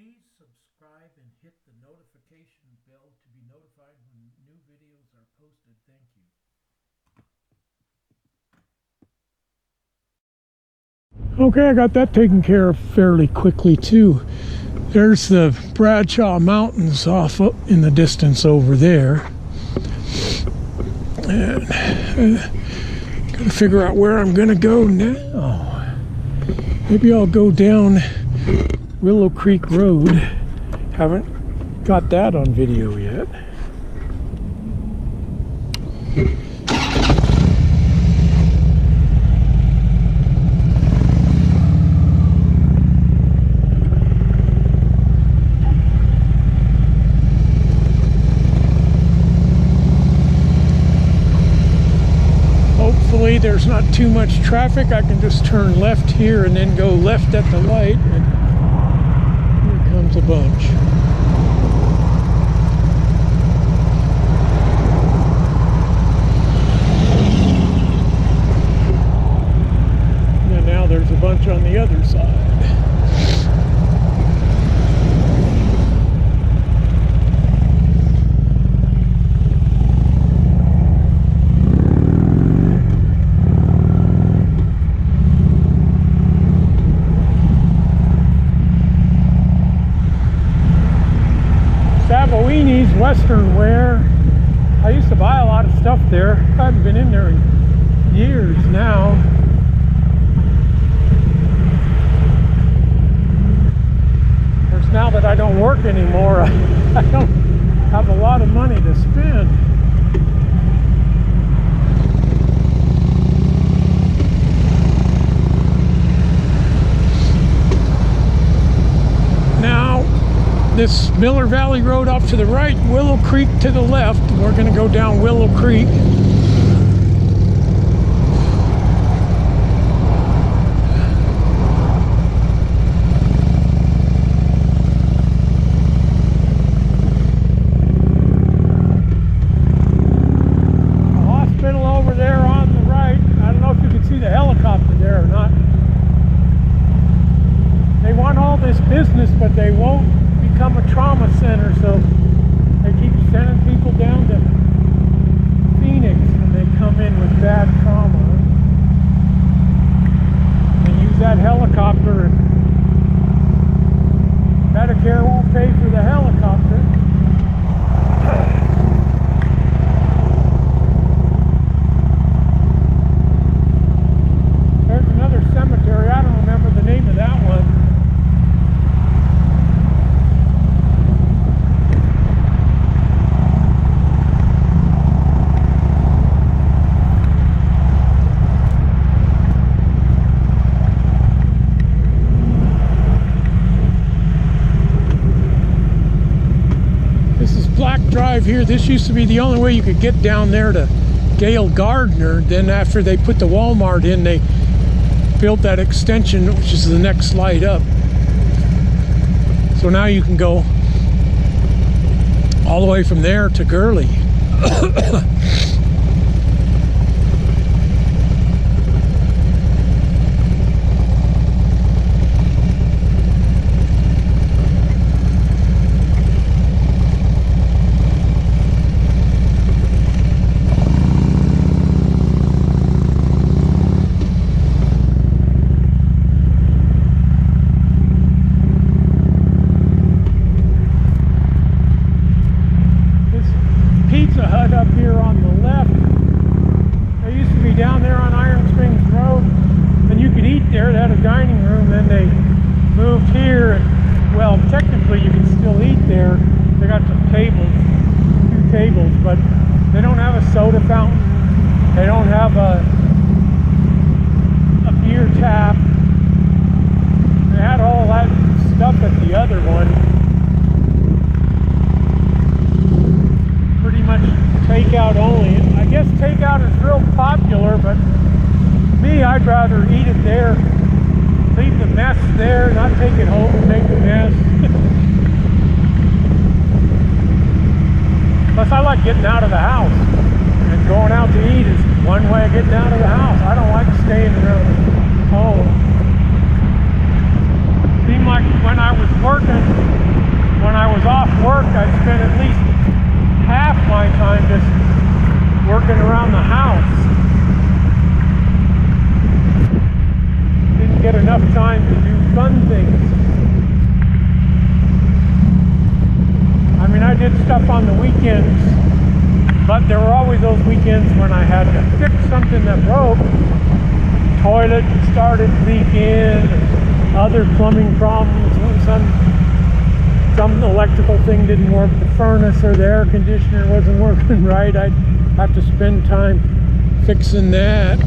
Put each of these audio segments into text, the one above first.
Please subscribe and hit the notification bell to be notified when new videos are posted. Thank you. Okay, I got that taken care of fairly quickly too. There's the Bradshaw Mountains off up in the distance over there. And gotta figure out where I'm gonna go now. Maybe I'll go down Willow Creek Road. Haven't got that on video yet. Hopefully there's not too much traffic. I can just turn left here and then go left at the light. And here comes a bunch. And now there's a bunch on the other side. Savouini's Western Wear. I used to buy a lot of stuff there. I haven't been in there in years now. Of course, now that I don't work anymore, I don't have a lot of money to spend. This Miller Valley Road off to the right, Willow Creek to the left. We're going to go down Willow Creek. The hospital over there on the right. I don't know if you can see the helicopter there or not. They want all this business, but they won't become a trauma center, so they keep sending people down to Phoenix when they come in with bad trauma. They use that helicopter, and Medicare won't pay for the helicopter. There's another cemetery. I don't remember the name of that one. Drive here. This used to be the only way you could get down there to Gail Gardner. Then after they put the Walmart in, they built that extension, which is the next light up. So now you can go all the way from there to Gurley. Up here on the left. They used to be down there on Iron Springs Road, and you could eat there. They had a dining room. Then they moved here, and, well, technically you can still eat there. They got some tables, 2 tables, but they don't have a soda fountain. They don't have a beer tap. They had all that stuff at the other one. Pretty much takeout only. I guess takeout is real popular, but me, I'd rather eat it there, leave the mess there, not take it home and make a mess. Plus, I like getting out of the house, and going out to eat is one way of getting out of the house. I don't like staying around home. Seemed like when I was working, around the house. Didn't get enough time to do fun things. I mean, I did stuff on the weekends, but there were always those weekends when I had to fix something that broke. Toilet started leaking, other plumbing problems, some electrical thing didn't work, the furnace or the air conditioner wasn't working right. I'd have to spend time fixing that.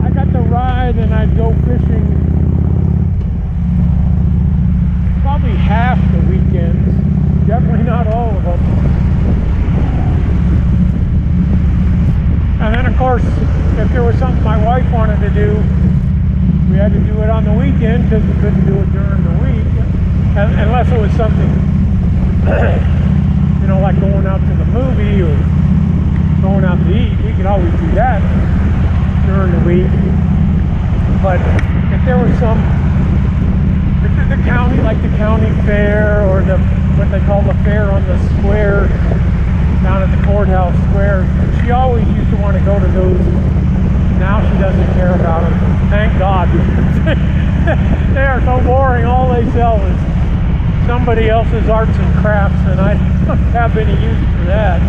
I got to ride and I'd go fishing probably half the weekends, definitely not all of them. And then of course, if there was something my wife wanted to do, we had to do it on the weekend because we couldn't do it during the week, unless it was something, you know, like going out to the movie or going out to eat. We could always do that during the week. But if there was some, the county, like the county fair or what they call the fair on the square down at the courthouse square, she always used to want to go to those. Now she doesn't care about them. Thank God. They are so boring. All they sell is somebody else's arts and crafts, and I don't have any use for that.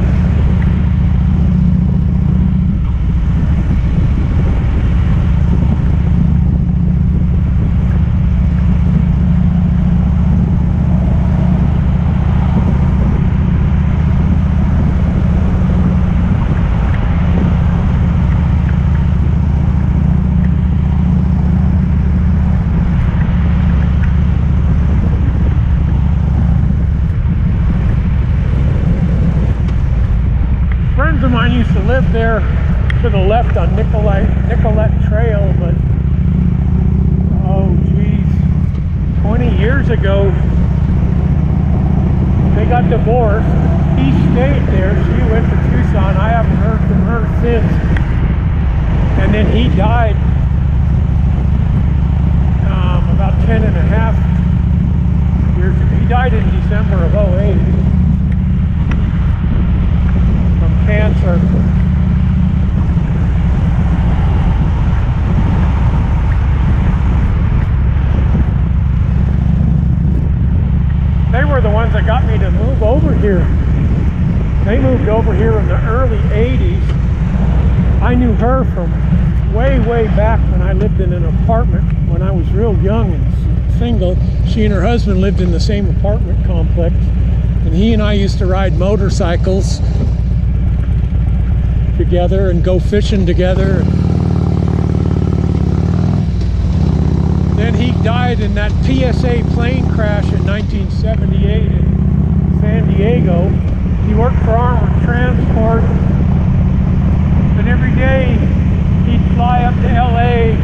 Friends of mine used to live there to the left on Nicolette Trail, but oh geez, 20 years ago they got divorced. He stayed there, she went to Tucson. I haven't heard from her since. And then he died about 10 and a half years ago. He died in December of '08. Cancer. They were the ones that got me to move over here. They moved over here in the early '80s. I knew her from way back when I lived in an apartment when I was real young and single. She and her husband lived in the same apartment complex, and he and I used to ride motorcycles together and go fishing together. Then he died in that PSA plane crash in 1978 in San Diego. He worked for Armored Transport, and every day he'd fly up to LA,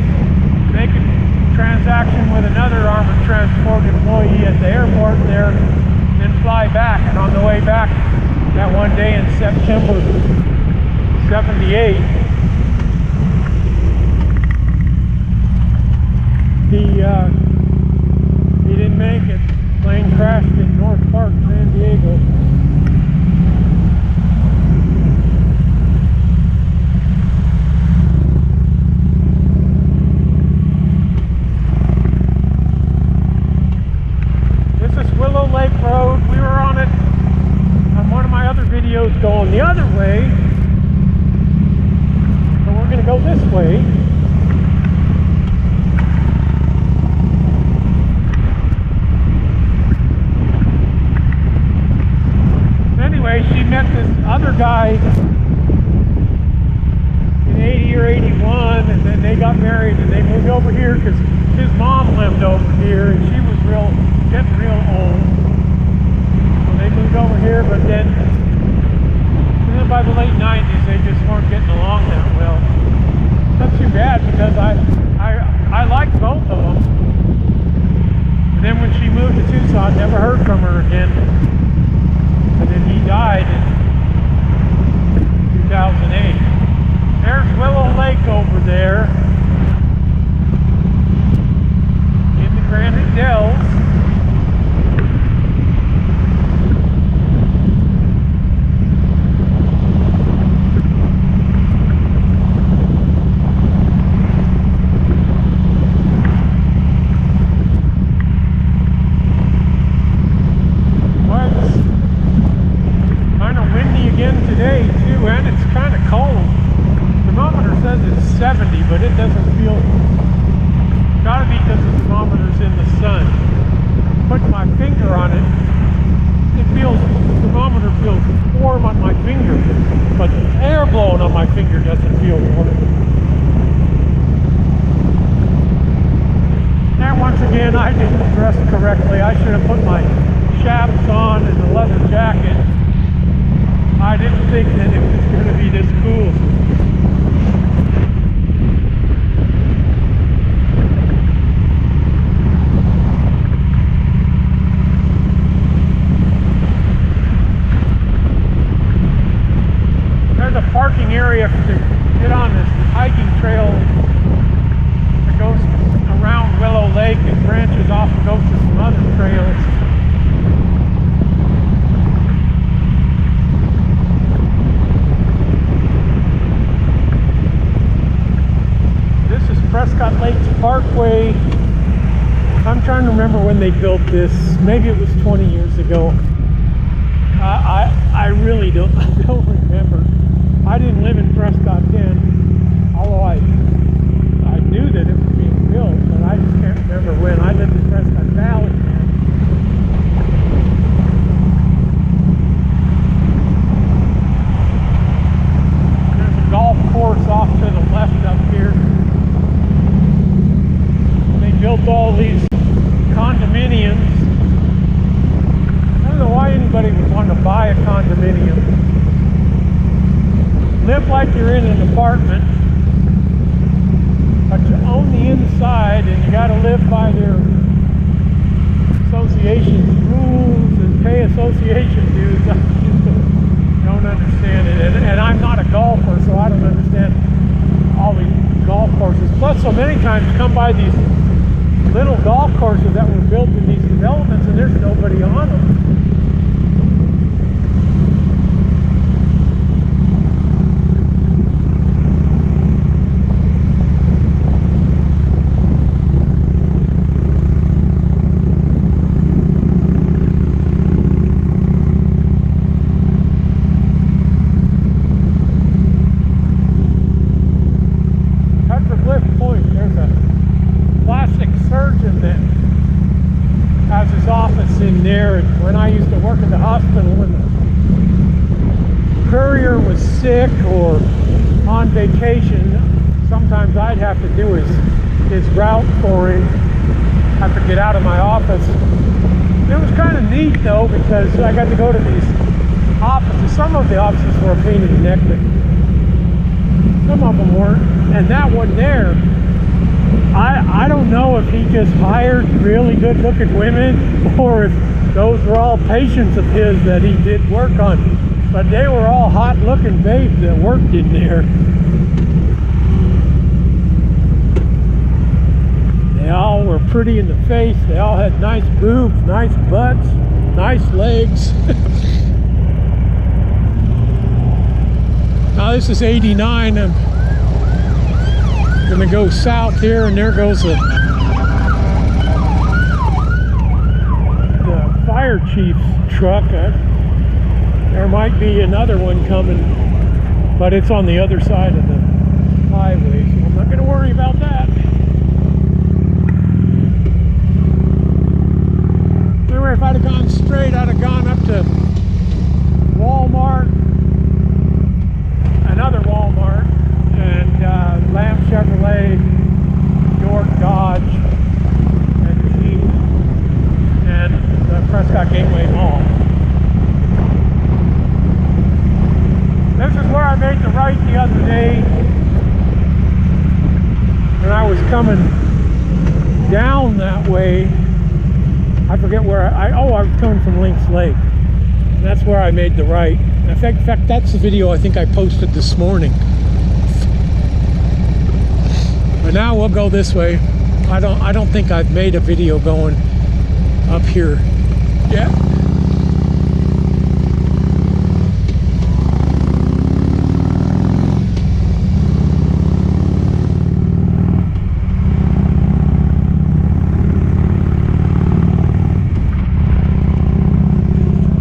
make a transaction with another Armored Transport employee at the airport there, then fly back. And on the way back, that one day in September '78, he didn't make it. Plane crashed in North Park, San Diego. This is Willow Lake Road. We were on it on one of my other videos going the other way. We're going to go this way. Anyway, she met this other guy in '80 or '81, and then they got married and they moved over here because his mom lived over here and she was getting real old. So they moved over here, but then by the late '90s they just weren't getting along that well. That's too bad because I liked both of them. And then when she moved to Tucson, never heard from her again. And then he died in 2008. There's Willow Lake over there in the Granite Dells. today too, and it's kind of cold. Thermometer says it's 70, but it doesn't feel. Gotta be because the thermometer's in the sun. Put my finger on it. The thermometer feels warm on my finger, but the air blowing on my finger doesn't feel warm. And once again, I didn't dress correctly. I should have put my chaps on and the leather jacket. I didn't think that it was going to be this cool. There's a parking area to get on this hiking trail that goes around Willow Lake and branches off and goes to some other trails. This is Prescott Lakes Parkway. I'm trying to remember when they built this. Maybe it was 20 years ago. I really don't remember. I didn't live in Prescott then, although I knew that it was being built, but I just can't remember when. I lived in Prescott Valley. There's a golf course off to the left up here. They built all these condominiums. I don't know why anybody would want to buy a condominium. Live like you're in an apartment, but you own the inside and you got to live by their association's rules and pay association dues. I just don't understand it. And I'm not a golfer, so I don't understand all these golf courses. Plus, so many times you come by these little golf courses that were built in these developments and there's nobody on them. Has his office in there, and when I used to work at the hospital, when the courier was sick or on vacation, sometimes I'd have to do his route for him. Have to get out of my office. It was kind of neat though, because I got to go to these offices. Some of the offices were a pain in the neck, but some of them weren't, and that one there, I don't know if he just hired really good looking women or if those were all patients of his that he did work on, but they were all hot looking babes that worked in there. They all were pretty in the face. They all had nice boobs, nice butts, nice legs. Now this is 89. I'm gonna go south here, and there goes the fire chief's truck. There might be another one coming, but it's on the other side of the highway, so I'm not gonna worry about that. Anyway, if I'd have gone straight, I'd have gone up to Walmart, another Walmart, and Lamb Chevrolet, York Dodge, and Jeep, and the Prescott Gateway Mall. This is where I made the right the other day when I was coming down that way. I forget where I was coming from Lynx Lake. And that's where I made the right. In fact, that's the video I think I posted this morning. But now we'll go this way. I don't think I've made a video going up here yet.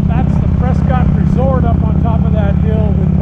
That's the Prescott Resort up on top of that hill with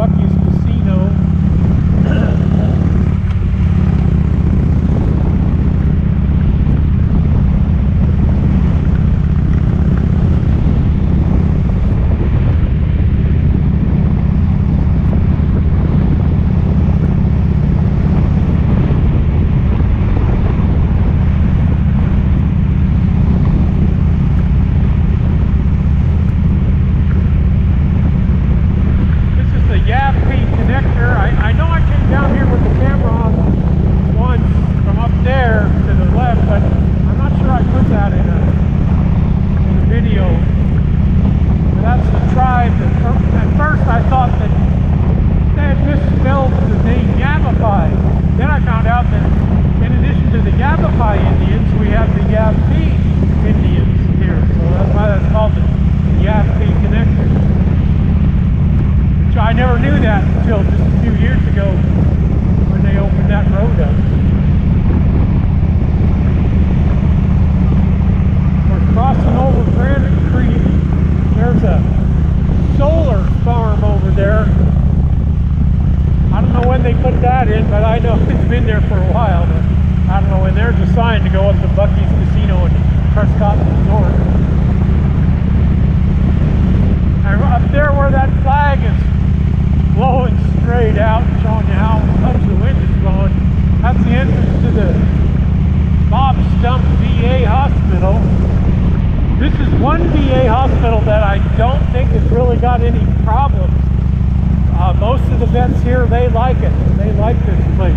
never knew that until just a few years ago when they opened that road up. We're crossing over Granite Creek. There's a solar farm over there. I don't know when they put that in, but I know it's been there for a while. But I don't know when. There's a sign to go up to Bucky's Casino and Prescott Resort. And up there where that flag is blowing straight out, showing you how much the wind is blowing, that's the entrance to the Bob Stump VA Hospital. This is one VA hospital that I don't think has really got any problems. Most of the vets here, they like it. They like this place.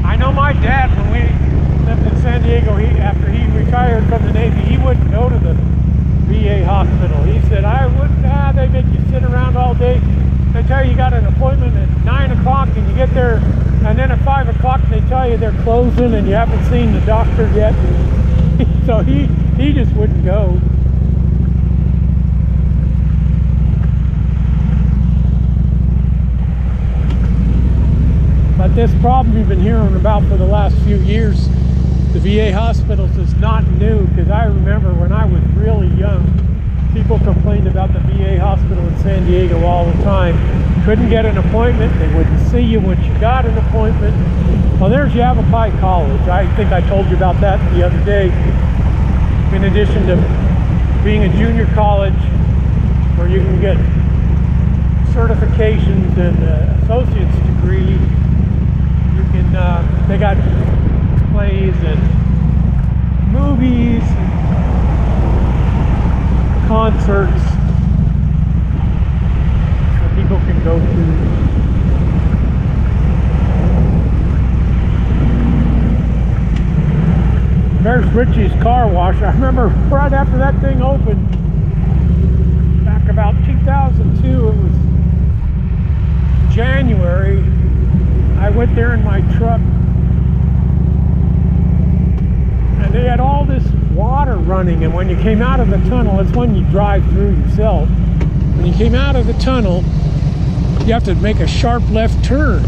I know my dad, when we lived in San Diego, after he retired from the Navy, he wouldn't go to the VA hospital. He said, I wouldn't, they make you sit around all day. They tell you got an appointment at 9 o'clock and you get there, and then at 5 o'clock they tell you they're closing and you haven't seen the doctor yet. So he just wouldn't go. But this problem you've been hearing about for the last few years, the VA hospitals, is not new, because I remember when I was really young, people complained about the VA hospital in San Diego all the time. Couldn't get an appointment. They wouldn't see you once you got an appointment. Well, there's Yavapai College. I think I told you about that the other day. In addition to being a junior college where you can get certifications and associate's degree, you can, they got plays and movies, concerts that people can go to. There's Richie's car wash. I remember right after that thing opened, back about 2002, it was January, I went there in my truck, and they had all this water running, and when you came out of the tunnel, it's when you drive through yourself. When you came out of the tunnel, you have to make a sharp left turn.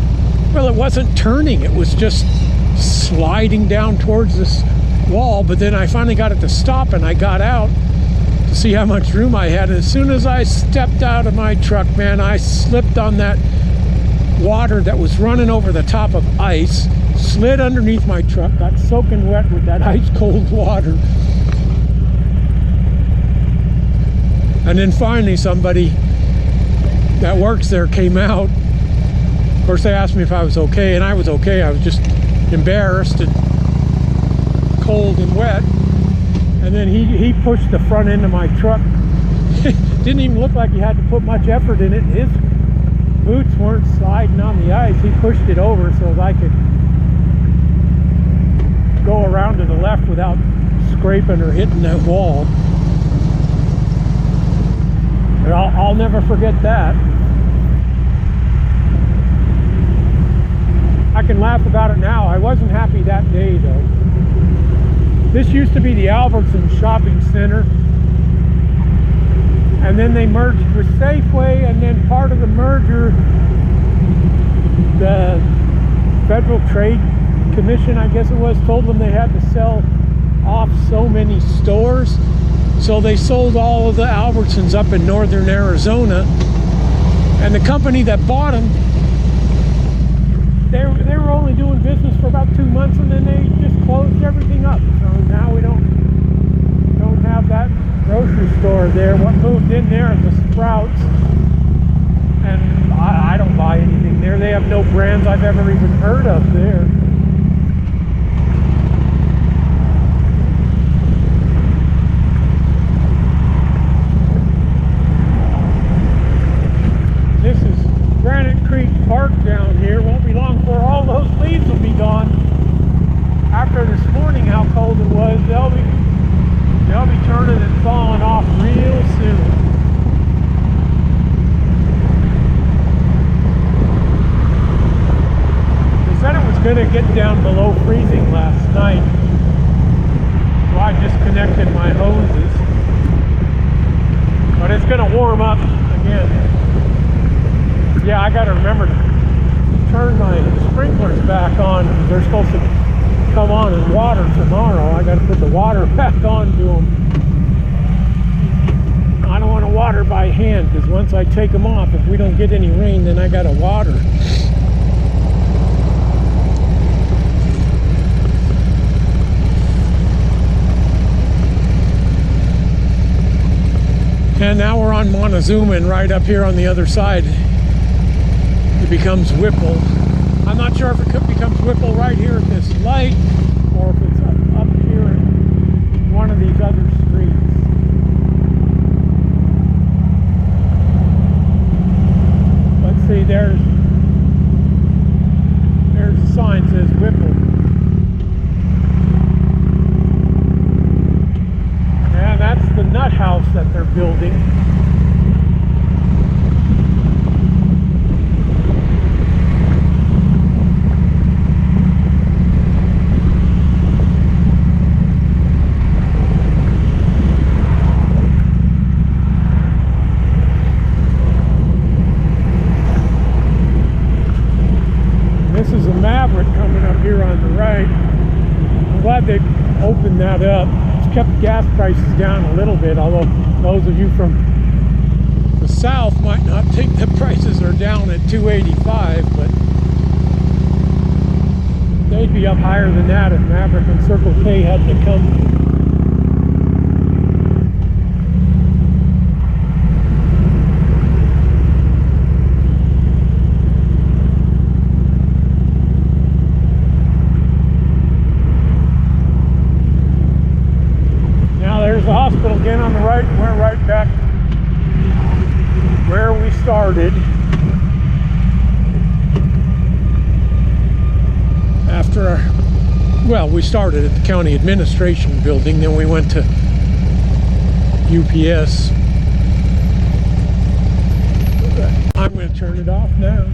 Well, it wasn't turning, it was just sliding down towards this wall. But then I finally got it to stop, and I got out to see how much room I had. And as soon as I stepped out of my truck, man, I slipped on that water that was running over the top of ice, slid underneath my truck, got soaking wet with that ice cold water. And then finally somebody that works there came out. Of course, they asked me if I was okay, and I was okay. I was just embarrassed and cold and wet. And then he pushed the front end of my truck. Didn't even look like he had to put much effort in it. His boots weren't sliding on the ice. He pushed it over so that I could go around to the left without scraping or hitting that wall. But I'll never forget that. I can laugh about it now. I wasn't happy that day, though. This used to be the Albertsons Shopping Center, and then they merged with Safeway, and then part of the merger, the Federal Trade Commission, I guess it was, told them they had to sell off so many stores. So they sold all of the Albertsons up in northern Arizona, and the company that bought them, they were only doing business for about 2 months, and then they just closed everything up. So now we don't have that grocery store there. What moved in there is the Sprouts, and I don't buy anything there. They have no brands I've ever even heard of there. This is Granite Creek Park down here. Won't be long before all those leaves will be gone. After this morning, how cold it was, they'll be turning and falling off real soon. didn't get down below freezing last night, so I disconnected my hoses. But it's going to warm up again. Yeah, I got to remember to turn my sprinklers back on. They're supposed to come on and water tomorrow. I got to put the water back on to them. I don't want to water by hand, because once I take them off, if we don't get any rain, then I got to water. And now we're on Montezuma, and right up here on the other side, it becomes Whipple. I'm not sure if it becomes Whipple right here at this light, or if it's up here in one of these other streets. Let's see, there's a sign that says Whipple. And that's the nut house that they're building. This is a Maverick coming up here on the right. I'm glad they opened that up. It's kept gas prices down a little bit, although those of you from the south might not think the prices are down at $2.85, but they'd be up higher than that if Maverick and Circle K hadn't have come. There's the hospital again on the right. We're right back where we started. After we started at the county administration building, then we went to UPS. I'm going to turn it off now.